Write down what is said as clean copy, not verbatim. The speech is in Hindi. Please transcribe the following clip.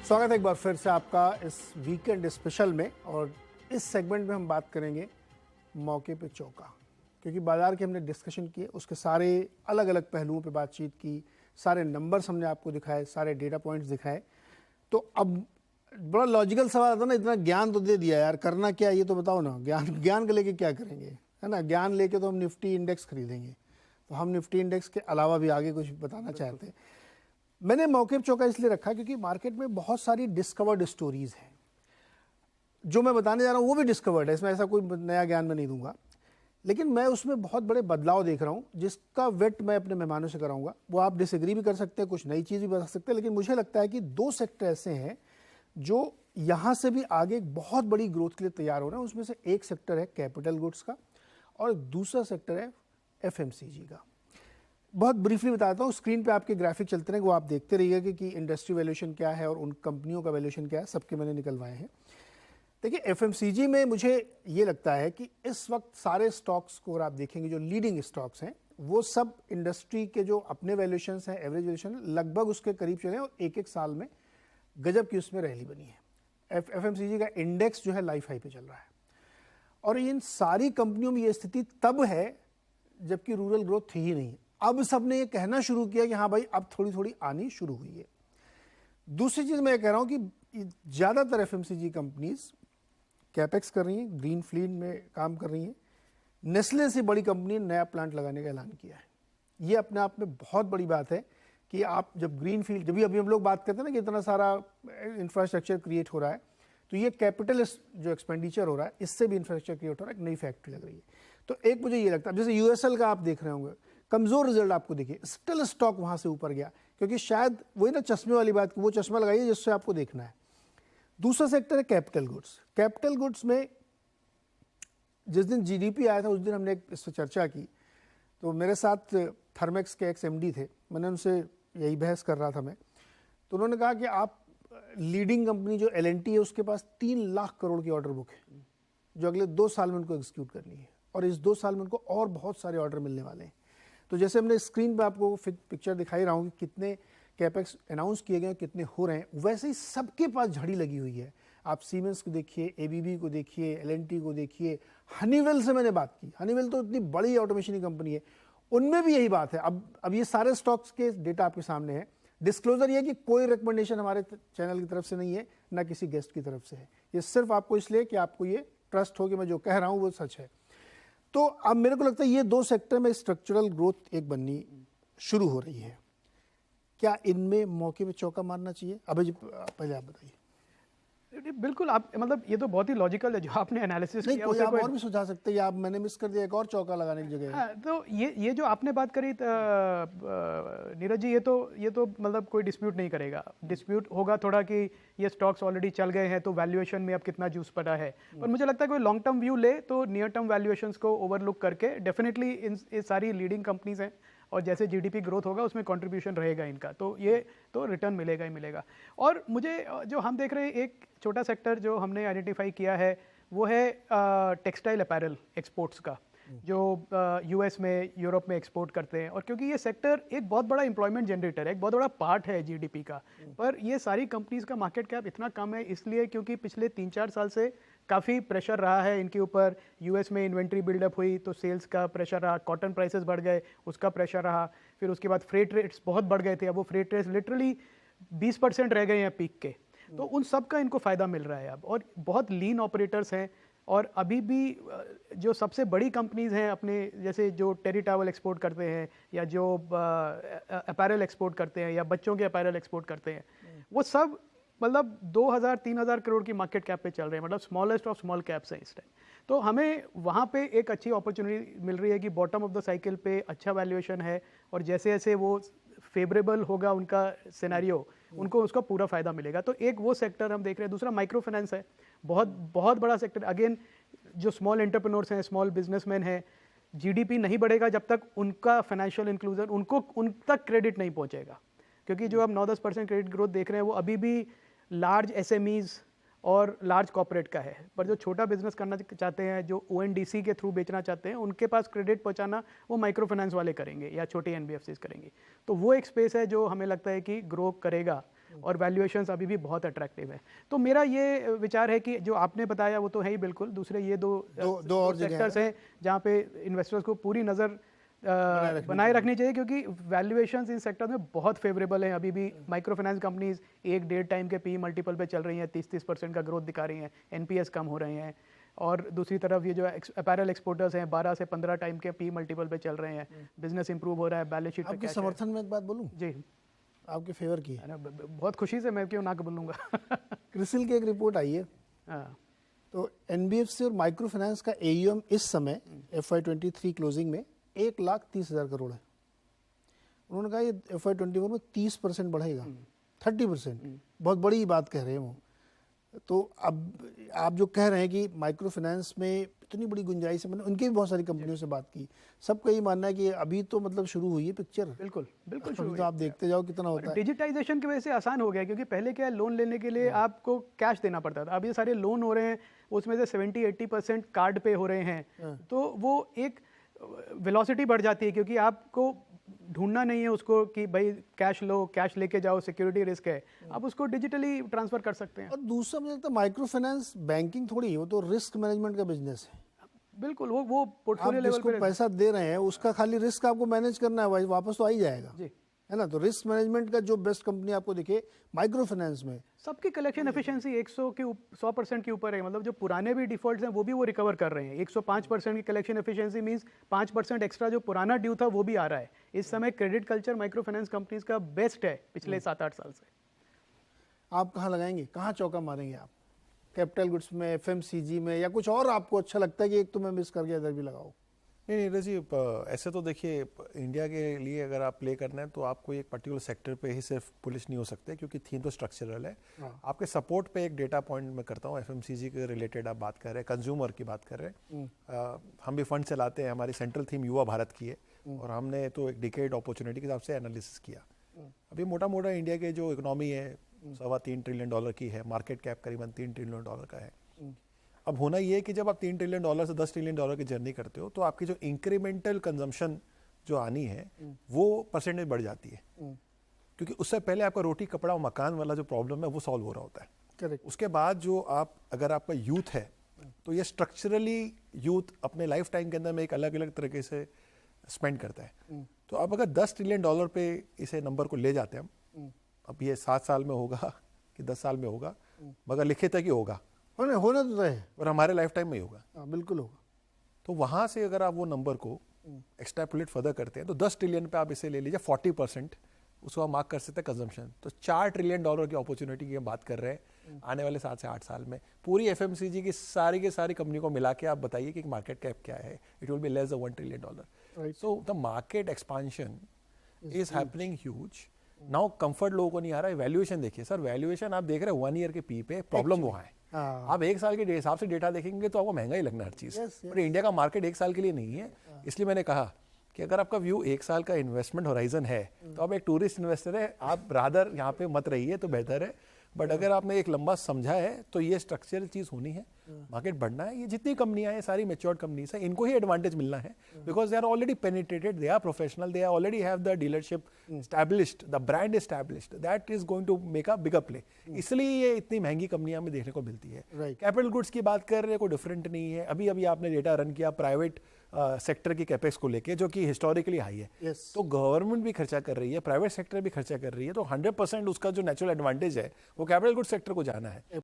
स्वागत है एक बार फिर से आपका इस वीकेंड स्पेशल में। और इस सेगमेंट में हम बात करेंगे मौके पे चौका, क्योंकि बाजार के हमने डिस्कशन किए, उसके सारे अलग अलग पहलुओं पे बातचीत की, सारे नंबर्स हमने आपको दिखाए, सारे डेटा पॉइंट्स दिखाए। तो अब बड़ा लॉजिकल सवाल आता ना, इतना ज्ञान तो दे दिया यार, करना क्या ये तो बताओ ना। ज्ञान को लेके क्या करेंगे, है ना। ज्ञान लेके तो हम निफ्टी इंडेक्स खरीदेंगे, तो हम निफ्टी इंडेक्स के अलावा भी आगे कुछ बताना चाहते हैं। मैंने मौके पे चौका इसलिए रखा क्योंकि मार्केट में बहुत सारी डिस्कवर्ड स्टोरीज हैं। जो मैं बताने जा रहा हूँ वो भी डिस्कवर्ड है, इसमें ऐसा कोई नया ज्ञान मैं नहीं दूंगा, लेकिन मैं उसमें बहुत बड़े बदलाव देख रहा हूँ जिसका वेट मैं अपने मेहमानों से कराऊंगा। वो आप डिसएग्री भी कर सकते हैं, कुछ नई चीज़ भी बता सकते हैं, लेकिन मुझे लगता है कि दो सेक्टर ऐसे हैं जो यहाँ से भी आगे एक बहुत बड़ी ग्रोथ के लिए तैयार हो रहे हैं। उसमें से एक सेक्टर है कैपिटल गुड्स का और दूसरा सेक्टर है एफएमसीजी का। बहुत ब्रीफली बताता हूँ, स्क्रीन पे आपके ग्राफिक चलते रहेंगे, वो आप देखते रहिएगा कि इंडस्ट्री वैल्यूएशन क्या है और उन कंपनियों का वैल्यूएशन क्या है, सबके मैंने निकलवाए हैं। देखिए एफएमसीजी में मुझे ये लगता है कि इस वक्त सारे स्टॉक्स को अगर आप देखेंगे, जो लीडिंग स्टॉक्स हैं वो सब इंडस्ट्री के जो अपने वैल्यूएशन हैं, एवरेज वैल्यूएशन लगभग उसके करीब चले और एक एक साल में गजब की उसमें रैली बनी है। एफएमसीजी का इंडेक्स जो है लाइफ हाई पे चल रहा है। और इन सारी कंपनियों में ये स्थिति तब है जबकि रूरल ग्रोथ थी ही नहीं। अब सबने ये कहना शुरू किया कि हाँ भाई अब थोड़ी थोड़ी आनी शुरू हुई है। दूसरी चीज मैं ये कह रहा हूं कि ज्यादातर एफएमसीजी कंपनीज कैपेक्स कर रही हैं, ग्रीन फील्ड में काम कर रही हैं। नेस्ले से बड़ी कंपनी ने नया प्लांट लगाने का ऐलान किया है। ये अपने आप में बहुत बड़ी बात है कि आप जब ग्रीन फील्ड, जब भी अभी हम लोग बात करते हैं ना कि इतना सारा इंफ्रास्ट्रक्चर क्रिएट हो रहा है, तो ये कैपिटल जो एक्सपेंडिचर हो रहा है इससे भी इंफ्रास्ट्रक्चर क्रिएट हो रहा है, एक नई फैक्ट्री लग रही है। तो एक मुझे ये लगता है, जैसे यूएसएल का आप देख रहे होंगे, कमजोर रिजल्ट आपको देखिए, स्टिल स्टॉक वहां से ऊपर गया, क्योंकि शायद वही ना चश्मे वाली बात, वो चश्मा लगाइए जिससे आपको देखना है। दूसरा सेक्टर है कैपिटल गुड्स। कैपिटल गुड्स में जिस दिन जीडीपी आया था उस दिन हमने इस पर चर्चा की, तो मेरे साथ थर्मेक्स के एक्स एमडी थे, मैंने उनसे यही बहस कर रहा था मैं, तो उन्होंने कहा कि आप लीडिंग कंपनी जो एलएनटी है उसके पास 3 लाख करोड़ की ऑर्डर बुक है जो अगले 2 साल में उनको एग्जीक्यूट करनी है, और इस 2 साल में उनको और बहुत सारे ऑर्डर मिलने वाले हैं। तो जैसे हमने स्क्रीन पे आपको पिक्चर दिखाई रहा हूँ कि कितने कैपेक्स अनाउंस किए गए, कितने हो रहे हैं, वैसे ही सबके पास झड़ी लगी हुई है। आप सीमेंस को देखिए, एबीबी को देखिए, एलएनटी को देखिए, हनीवेल से मैंने बात की, हनीवेल तो इतनी बड़ी ऑटोमेशन की कंपनी है, उनमें भी यही बात है। अब ये सारे स्टॉक्स के डेटा आपके सामने है। डिस्क्लोजर ये कि कोई रिकमेंडेशन हमारे चैनल की तरफ से नहीं है, ना किसी गेस्ट की तरफ से है, ये सिर्फ आपको इसलिए कि आपको ये ट्रस्ट हो कि मैं जो कह रहा हूँ वो सच है। तो अब मेरे को लगता है ये 2 सेक्टर में स्ट्रक्चरल ग्रोथ एक बननी शुरू हो रही है। क्या इनमें मौके पे चौका मारना चाहिए? अभी पहले आप बताइए। बिल्कुल, आप मतलब ये तो बहुत ही लॉजिकल है जो आपने एनालिसिस किया। कोई आप और भी सुझा सकते हैं, आप मैंने मिस कर दिया एक और चौका लगाने की जगह। हाँ, तो ये जो आपने बात करी नीरज जी, ये तो मतलब कोई डिस्प्यूट नहीं करेगा। डिस्प्यूट होगा थोड़ा कि ये स्टॉक्स ऑलरेडी चल गए हैं तो वैल्यूएशन में अब कितना जूस पड़ा है, पर मुझे लगता है कोई लॉन्ग टर्म व्यू ले तो नियर टर्म वैल्यूएशंस को ओवरलुक करके डेफिनेटली ये सारी लीडिंग कंपनीज हैं और जैसे जीडीपी ग्रोथ होगा उसमें कंट्रीब्यूशन रहेगा इनका, तो ये तो रिटर्न मिलेगा ही मिलेगा। और मुझे जो हम देख रहे हैं, एक छोटा सेक्टर जो हमने आइडेंटिफाई किया है वो है टेक्सटाइल अपैरल एक्सपोर्ट्स का, जो यूएस में, यूरोप में एक्सपोर्ट करते हैं। और क्योंकि ये सेक्टर एक बहुत बड़ा एम्प्लॉयमेंट जनरेटर है, एक बहुत बड़ा पार्ट है जीडीपी का, पर ये सारी कंपनीज का मार्केट कैप इतना कम है इसलिए क्योंकि पिछले 3-4 साल से काफ़ी प्रेशर रहा है इनके ऊपर। यूएस में इन्वेंट्री बिल्डअप हुई तो सेल्स का प्रेशर रहा, कॉटन प्राइसेस बढ़ गए उसका प्रेशर रहा, फिर उसके बाद फ्रेट रेट्स बहुत बढ़ गए थे, अब वो फ्रेट रेट्स लिटरली 20% रह गए हैं पीक के, तो उन सब का इनको फ़ायदा मिल रहा है अब। और बहुत लीन ऑपरेटर्स हैं, और अभी भी जो सबसे बड़ी कंपनीज हैं अपने, जैसे जो टेरी टावल एक्सपोर्ट करते हैं या जो अपैरल एक्सपोर्ट करते हैं या बच्चों के अपैरल एक्सपोर्ट करते हैं, वो सब मतलब 2000-3000 करोड़ की मार्केट कैप पे चल रहे हैं, मतलब स्मॉलेस्ट ऑफ स्मॉल कैप्स हैं इस टाइम। तो हमें वहाँ पे एक अच्छी अपॉर्चुनिटी मिल रही है कि बॉटम ऑफ द साइकिल पे अच्छा वैल्यूएशन है, और जैसे जैसे वो फेवरेबल होगा उनका सिनेरियो, उनको उसका पूरा फायदा मिलेगा। तो एक वो सेक्टर हम देख रहे हैं। दूसरा माइक्रो फाइनेंस है, बहुत बहुत बड़ा सेक्टर। अगेन जो स्मॉल एंटरप्रेन्योर्स हैं, स्मॉल बिजनेसमैन हैं, जीडीपी नहीं बढ़ेगा जब तक उनका फाइनेंशियल इंक्लूजन, उन तक क्रेडिट नहीं पहुंचेगा, क्योंकि जो आप 9-10% क्रेडिट ग्रोथ देख रहे हैं वो अभी भी लार्ज एसएमईज और लार्ज कॉर्पोरेट का है। पर जो छोटा बिजनेस करना चाहते हैं, जो ओएनडीसी के थ्रू बेचना चाहते हैं, उनके पास क्रेडिट पहुंचाना वो माइक्रो फाइनेंस वाले करेंगे या छोटे एनबीएफसीज करेंगे। तो वो एक स्पेस है जो हमें लगता है कि ग्रो करेगा और वैल्यूएशंस अभी भी बहुत अट्रैक्टिव है। तो मेरा ये विचार है कि जो आपने बताया वो तो है ही बिल्कुल, दूसरे ये दो और जगह सेक्टर्स हैं जहाँ पे इन्वेस्टर्स को पूरी नज़र बनाए रखनी चाहिए, क्योंकि वैल्यूएशंस इन सेक्टर में बहुत फेवरेबल हैं। अभी भी माइक्रो फाइनेंस कंपनीज 1-1.5 टाइम के पी मल्टीपल पे चल रही हैं, 30% का ग्रोथ दिखा रही हैं, एनपीएस कम हो रहे हैं। और दूसरी तरफ ये जो अपैरल एक्सपोर्टर्स हैं 12 से 15 टाइम के पी मल्टीपल पे चल रहे हैं, बिजनेस इंप्रूव हो रहा है, बैलेंस शीट पे आपके कैश है। समर्थन में एक बात बोलूं, जी, आपके फेवर की। अरे बहुत खुशी से, मैं क्यों ना बोलूँगा। क्रिसिल की एक रिपोर्ट आई है, हाँ, तो एनबीएफसी और माइक्रो फाइनेंस का एयूएम इस समय FY23 क्लोजिंग में 1,30,000 करोड़ है। उन्होंने कहा ये FY24 में 30% बढ़ेगा, 30%, बहुत बड़ी बात कह रहे हैं वो। तो अब आप जो कह रहे हैं कि माइक्रो फाइनेंस में इतनी बड़ी गुंजाइश है, मैंने उनकी भी बहुत सारी कंपनियों से बात की, सबका ये मानना है कि अभी तो मतलब शुरू हुई है पिक्चर। बिल्कुल बिल्कुल अभी तो आप देखते जाओ कितना होता है। डिजिटाइजेशन की वजह से आसान हो गया, क्योंकि पहले क्या है, लोन लेने के लिए आपको कैश देना पड़ता था। अब ये सारे लोन हो रहे हैं, उसमें से 70-80% कार्ड पे हो रहे हैं, तो वो एक वेलोसिटी बढ़ जाती है, क्योंकि आपको ढूंढना नहीं है उसको कि भाई कैश लो, कैश लेके जाओ, सिक्योरिटी रिस्क है, आप उसको डिजिटली ट्रांसफर कर सकते हैं। और दूसरा मुझे लगता है माइक्रो फाइनेंस बैंकिंग थोड़ी है, वो तो रिस्क मैनेजमेंट का बिजनेस है। बिल्कुल, वो आप पोर्टफोलियो लेवल जिसको पे पैसा दे रहे हैं उसका खाली रिस्क आपको मैनेज करना है, वापस तो आ ही जाएगा, जी, है ना। तो रिस्क मैनेजमेंट का जो बेस्ट कंपनी आपको दिखे माइक्रो फाइनेंस में, सबकी कलेक्शन एफिशिएंसी 100% के ऊपर है। मतलब जो पुराने भी डिफॉल्ट्स हैं वो रिकवर कर रहे हैं। 105% की कलेक्शन एफिशिएंसी मींस 5% एक्स्ट्रा जो पुराना ड्यू था वो भी आ रहा है। इस समय credit culture micro finance companies का बेस्ट है पिछले 7-8 साल से। आप कहाँ लगाएंगे, कहाँ चौका मारेंगे आप? कैपिटल गुड्स में, एफएमसीजी में, या कुछ और आपको अच्छा लगता है कि एक तो मैं मिस कर गया, इधर भी लगाओ? नहीं नीरज जी, ऐसे तो देखिए, इंडिया के लिए अगर आप प्ले करना है तो आपको एक पर्टिकुलर सेक्टर पे ही सिर्फ पुलिस नहीं हो सकते, क्योंकि थीम तो स्ट्रक्चरल है। आपके सपोर्ट पे एक डेटा पॉइंट मैं करता हूँ, एफएमसीजी के रिलेटेड आप बात कर रहे हैं, कंज्यूमर की बात कर रहे हैं। हम भी फंड चलाते हैं, हमारी सेंट्रल थीम युवा भारत की है, और हमने तो एक डिकेड अपॉर्चुनिटी के हिसाब से एनालिसिस किया। अभी मोटा मोटा इंडिया के जो इकोनॉमी है $3.25 ट्रिलियन की है, मार्केट कैप करीबन $3 ट्रिलियन का है। अब होना ये है कि जब आप $3 ट्रिलियन से $10 ट्रिलियन की जर्नी करते हो, तो आपकी जो इंक्रीमेंटल कंजम्पशन जो आनी है वो परसेंटेज बढ़ जाती है, क्योंकि उससे पहले आपका रोटी कपड़ा और मकान वाला जो प्रॉब्लम है वो सॉल्व हो रहा होता है। करेक्ट। उसके बाद जो आप, अगर आपका यूथ है तो ये स्ट्रक्चरली यूथ अपने लाइफ टाइम के अंदर में एक अलग अलग तरीके से स्पेंड करता है। तो आप अगर $10 ट्रिलियन पे इसे नंबर को ले जाते हैं हम, अब ये 7 साल में होगा कि 10 साल में होगा, मगर लिखे तक ही होगा, होना तो है, और हमारे लाइफ टाइम में ही होगा। हाँ बिल्कुल होगा। तो वहां से अगर आप वो नंबर को एक्सट्रैपोलेट फर्दर करते हैं तो 10 ट्रिलियन पे आप इसे ले लीजिए, 40% उसको आप मार्क कर सकते हैं कंजम्पशन। तो $4 ट्रिलियन की अपॉर्चुनिटी की हम बात कर रहे हैं आने वाले 7 से 8 साल में। पूरी एफएमसीजी की सारी कंपनी को मिला के आप बताइए कि मार्केट कैप क्या है, it will be less than $1 trillion. So the market expansion is happening huge. Now comfort लोगों को नहीं आ रहा है। वैल्यूएशन देखिए सर, वैल्यूएशन आप देख रहे हैं 1 ईयर के पी पे, प्रॉब्लम वहाँ है। आप 1 साल के हिसाब से डेटा देखेंगे तो आपको महंगा ही लगना हर चीज, पर इंडिया का मार्केट 1 साल के लिए नहीं है। इसलिए मैंने कहा कि अगर आपका व्यू 1 साल का इन्वेस्टमेंट होराइजन है तो आप एक टूरिस्ट इन्वेस्टर है, आप रादर यहाँ पे मत रहिए तो बेहतर है। बट अगर आपने एक लंबा समझा है तो ये स्ट्रक्चरल चीज होनी है, मार्केट बढ़ना है। ये जितनी कंपनियां हैं सारी मैच्योर्ड कंपनीज हैं, इनको ही एडवांटेज मिलना है, because they are already penetrated, they are professional, they already have the dealership established, the brand established, that is going to make a bigger play. इसलिए ये इतनी महंगी कंपनियां में देखने को मिलती है। कैपिटल गुड्स की बात कर रहे हैं, कोई डिफरेंट नहीं है। अभी अभी आपने डेटा रन किया प्राइवेट सेक्टर की कैपेक्स को लेके, जो कि हिस्टोरिकली हाई है। तो गवर्नमेंट भी खर्चा कर रही है, प्राइवेट सेक्टर भी खर्चा कर रही है, तो 100% उसका जो नेचुरल एडवांटेज है वो कैपिटल गुड्स सेक्टर को जाना है।